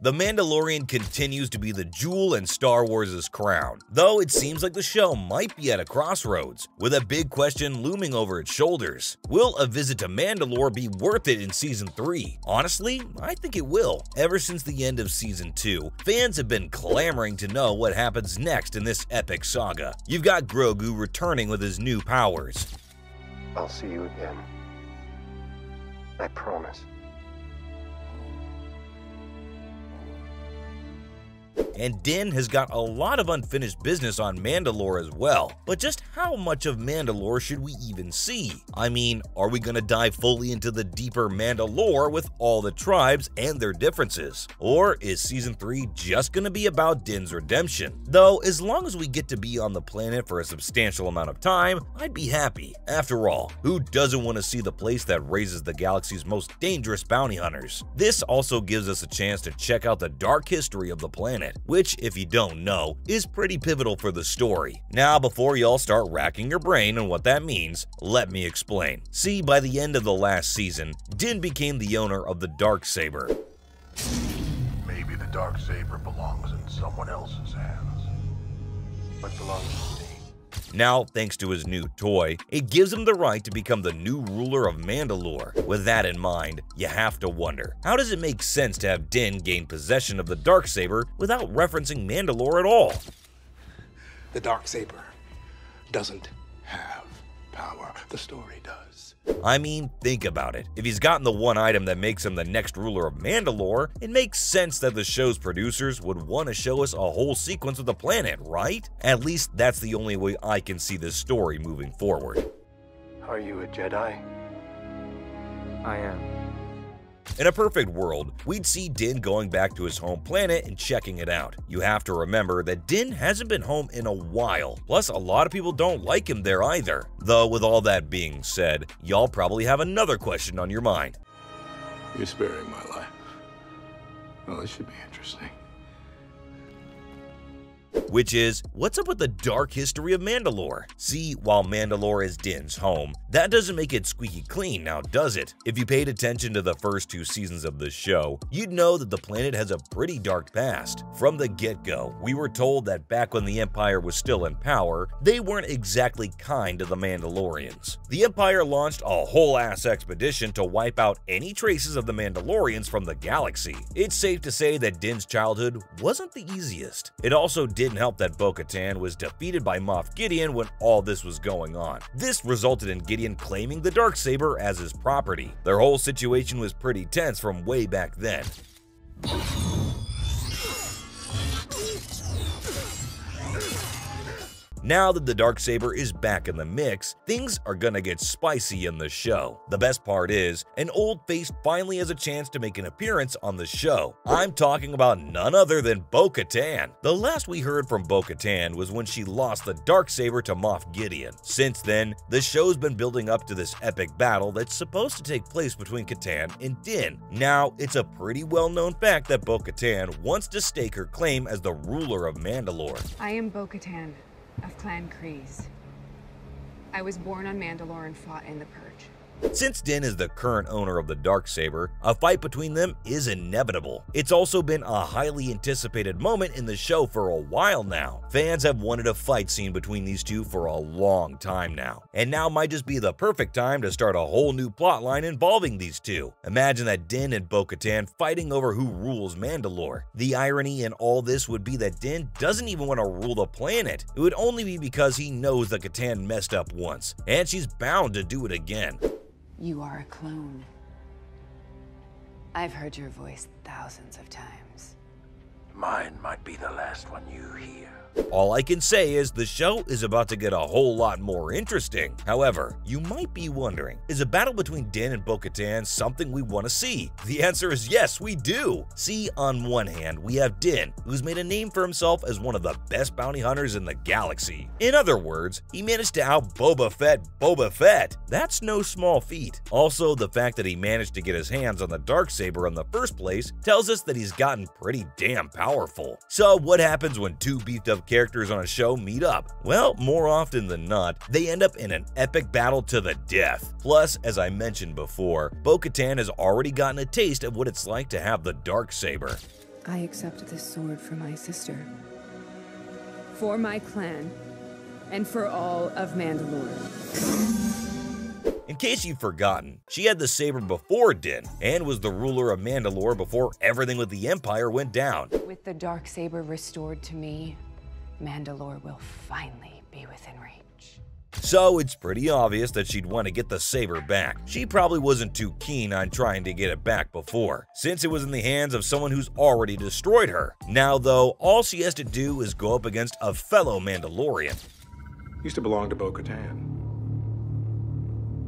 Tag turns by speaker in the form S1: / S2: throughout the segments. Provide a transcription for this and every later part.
S1: The Mandalorian continues to be the jewel in Star Wars' crown, though it seems like the show might be at a crossroads, with a big question looming over its shoulders. Will a visit to Mandalore be worth it in Season 3? Honestly, I think it will. Ever since the end of Season 2, fans have been clamoring to know what happens next in this epic saga. You've got Grogu returning with his new powers.
S2: I'll see you again. I promise.
S1: And Din has got a lot of unfinished business on Mandalore as well. But just how much of Mandalore should we even see? I mean, are we gonna dive fully into the deeper Mandalore with all the tribes and their differences? Or is Season 3 just gonna be about Din's redemption? Though, as long as we get to be on the planet for a substantial amount of time, I'd be happy. After all, who doesn't want to see the place that raises the galaxy's most dangerous bounty hunters? This also gives us a chance to check out the dark history of the planet, which, if you don't know, is pretty pivotal for the story. Now, before y'all start racking your brain on what that means, let me explain. See, by the end of the last season, Din became the owner of the Darksaber.
S3: Maybe the Darksaber belongs in someone else's hands, but belongs to me.
S1: Now, thanks to his new toy, it gives him the right to become the new ruler of Mandalore. With that in mind, you have to wonder, how does it make sense to have Din gain possession of the Darksaber without referencing Mandalore at all?
S4: The Darksaber doesn't have power. The story does.
S1: I mean, think about it. If he's gotten the one item that makes him the next ruler of Mandalore, it makes sense that the show's producers would want to show us a whole sequence of the planet, right? At least that's the only way I can see this story moving forward.
S2: Are you a Jedi? I am.
S1: In a perfect world, we'd see Din going back to his home planet and checking it out. You have to remember that Din hasn't been home in a while, plus a lot of people don't like him there either. Though with all that being said, y'all probably have another question on your mind.
S4: You're sparing my life. Well, this should be interesting.
S1: Which is, what's up with the dark history of Mandalore? See, while Mandalore is Din's home, that doesn't make it squeaky clean now, does it? If you paid attention to the first 2 seasons of the show, you'd know that the planet has a pretty dark past. From the get-go, we were told that back when the Empire was still in power, they weren't exactly kind to the Mandalorians. The Empire launched a whole-ass expedition to wipe out any traces of the Mandalorians from the galaxy. It's safe to say that Din's childhood wasn't the easiest. It also didn't help that Bo-Katan was defeated by Moff Gideon when all this was going on. This resulted in Gideon claiming the Darksaber as his property. Their whole situation was pretty tense from way back then. Now that the Darksaber is back in the mix, things are gonna get spicy in the show. The best part is, an old face finally has a chance to make an appearance on the show. I'm talking about none other than Bo-Katan. The last we heard from Bo-Katan was when she lost the Darksaber to Moff Gideon. Since then, the show's been building up to this epic battle that's supposed to take place between Katan and Din. Now, it's a pretty well-known fact that Bo-Katan wants to stake her claim as the ruler of Mandalore.
S5: I am Bo-Katan of Clan Kryze. I was born on Mandalore and fought in the Purge.
S1: Since Din is the current owner of the Darksaber, a fight between them is inevitable. It's also been a highly anticipated moment in the show for a while now. Fans have wanted a fight scene between these two for a long time now, and now might just be the perfect time to start a whole new plotline involving these two. Imagine that Din and Bo-Katan fighting over who rules Mandalore. The irony in all this would be that Din doesn't even want to rule the planet. It would only be because he knows that Katan messed up once, and she's bound to do it again.
S5: You are a clone. I've heard your voice thousands of times.
S3: Mine might be the last one you hear.
S1: All I can say is the show is about to get a whole lot more interesting. However, you might be wondering, is a battle between Din and Bo-Katan something we want to see? The answer is yes, we do! See, on one hand, we have Din, who's made a name for himself as one of the best bounty hunters in the galaxy. In other words, he managed to out-Boba Fett Boba Fett. That's no small feat. Also, the fact that he managed to get his hands on the Darksaber in the first place tells us that he's gotten pretty damn powerful. So what happens when two beefed-up characters on a show meet up? Well, more often than not, they end up in an epic battle to the death. Plus, as I mentioned before, Bo-Katan has already gotten a taste of what it's like to have the Darksaber.
S5: I accept this sword for my sister, for my clan, and for all of Mandalore.
S1: In case you've forgotten, she had the saber before Din and was the ruler of Mandalore before everything with the Empire went down.
S5: With the dark saber restored to me, Mandalore will finally be within reach.
S1: So it's pretty obvious that she'd want to get the saber back. She probably wasn't too keen on trying to get it back before, since it was in the hands of someone who's already destroyed her. Now though, all she has to do is go up against a fellow Mandalorian.
S4: Used to belong to Bo-Katan.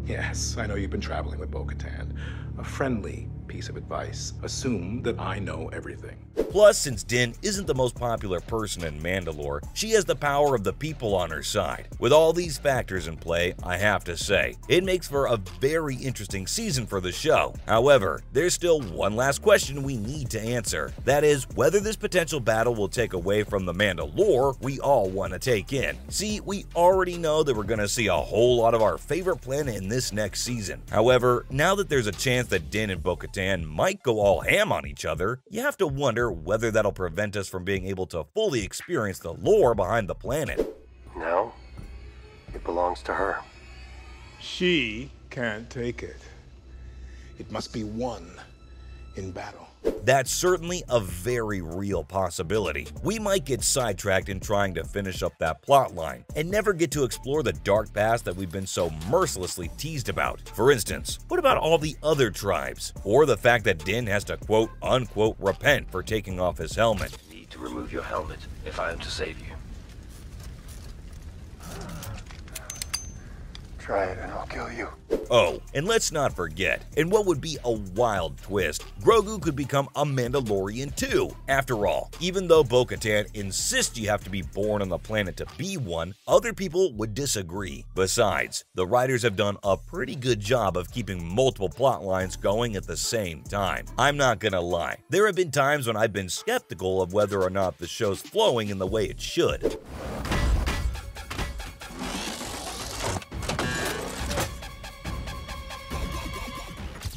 S4: Yes, I know you've been traveling with Bo-Katan. A friendly piece of advice. Assume that I know everything.
S1: Plus, since Din isn't the most popular person in Mandalore, she has the power of the people on her side. With all these factors in play, I have to say, it makes for a very interesting season for the show. However, there's still one last question we need to answer. That is, whether this potential battle will take away from the Mandalore we all want to take in. See, we already know that we're going to see a whole lot of our favorite planet in this next season. However, now that there's a chance that Din and Bo-Katan might go all ham on each other, you have to wonder whether that'll prevent us from being able to fully experience the lore behind the planet.
S2: No, it belongs to her.
S4: She can't take it. It must be won in battle.
S1: That's certainly a very real possibility. We might get sidetracked in trying to finish up that plotline and never get to explore the dark past that we've been so mercilessly teased about. For instance, what about all the other tribes? Or the fact that Din has to quote-unquote repent for taking off his helmet.
S2: You need to remove your helmet if I am to save you. Try it and I'll kill you.
S1: Oh, and let's not forget, in what would be a wild twist, Grogu could become a Mandalorian too. After all, even though Bo-Katan insists you have to be born on the planet to be one, other people would disagree. Besides, the writers have done a pretty good job of keeping multiple plot lines going at the same time. I'm not gonna lie, there have been times when I've been skeptical of whether or not the show's flowing in the way it should.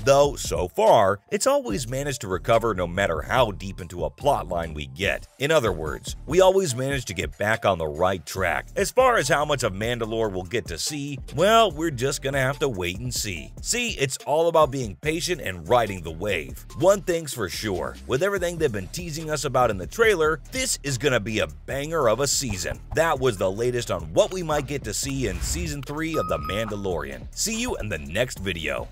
S1: Though, so far, it's always managed to recover no matter how deep into a plotline we get. In other words, we always manage to get back on the right track. As far as how much of Mandalore we'll get to see, well, we're just gonna have to wait and see. See, it's all about being patient and riding the wave. One thing's for sure, with everything they've been teasing us about in the trailer, this is gonna be a banger of a season. That was the latest on what we might get to see in Season 3 of The Mandalorian. See you in the next video.